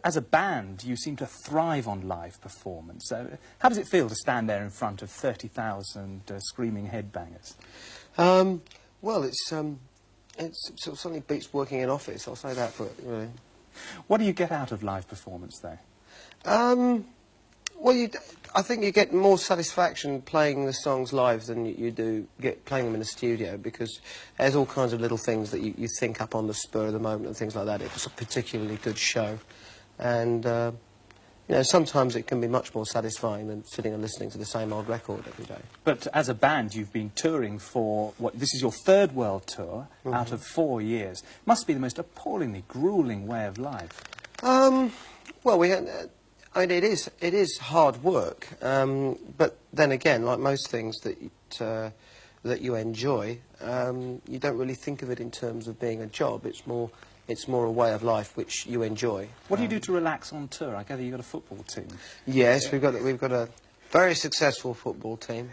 As a band, you seem to thrive on live performance. How does it feel to stand there in front of 30,000 screaming headbangers? Well, it certainly beats working in office, I'll say that for it, really. What do you get out of live performance, though? Well, I think you get more satisfaction playing the songs live than you do playing them in the studio, because there's all kinds of little things that you think up on the spur of the moment and things like that. If it's a particularly good show. And, you know, sometimes it can be much more satisfying than sitting and listening to the same old record every day. But as a band, you've been touring for, this is your third world tour out of 4 years. Must be the most appallingly gruelling way of life. Well, I mean, it is hard work, but then again, like most things that you enjoy, you don't really think of it in terms of being a job. It's more a way of life which you enjoy. What do you do to relax on tour? I gather you've got a football team. Yes, we've got a very successful football team,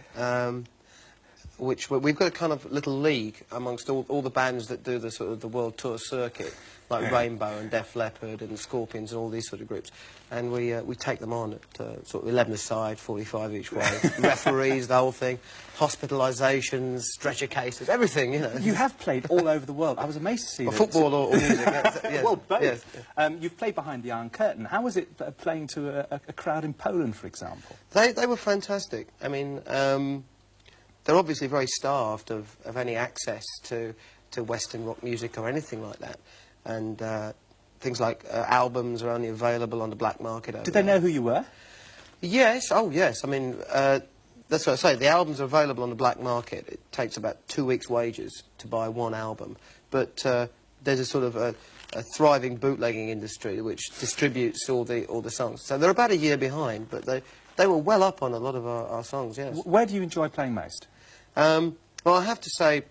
which we've got a kind of little league amongst all the bands that do the sort of the world tour circuit, like Rainbow and Def Leppard and Scorpions and all these sort of groups, and we take them on at sort of 11 aside, 45 each way, referees, the whole thing, hospitalisations, stretcher cases, everything, you know. You have played all over the world. I was amazed to see that. Football or music. Yes. Well, both. Yes. You've played behind the Iron Curtain. How was it playing to a crowd in Poland, for example? They were fantastic. I mean, they're obviously very starved of any access to Western rock music or anything like that. And things like albums are only available on the black market. Did they know who you were? Yes, oh yes. I mean, that's what I say. The albums are available on the black market. It takes about 2 weeks' wages to buy one album. But there's a sort of a thriving bootlegging industry which distributes all the songs. So they're about a year behind, but they were well up on a lot of our songs, yes. Where do you enjoy playing most? Well, I have to say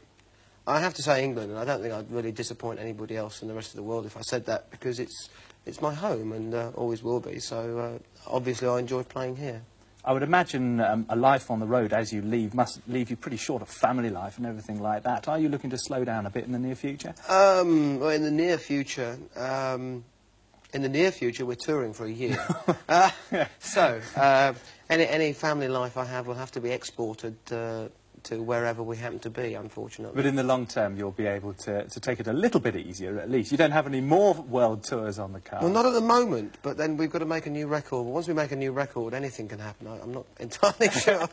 England, and I don't think I'd really disappoint anybody else in the rest of the world if I said that, because it's my home and always will be. So obviously I enjoy playing here. I would imagine a life on the road as you leave must leave you pretty short of family life and everything like that. Are you looking to slow down a bit in the near future? Well, in the near future, we're touring for a year. So any family life I have will have to be exported to wherever we happen to be, unfortunately. But in the long term, you'll be able to take it a little bit easier, at least. You don't have any more world tours on the cards. Well, not at the moment, but then we've got to make a new record. Once we make a new record, anything can happen. I'm not entirely sure.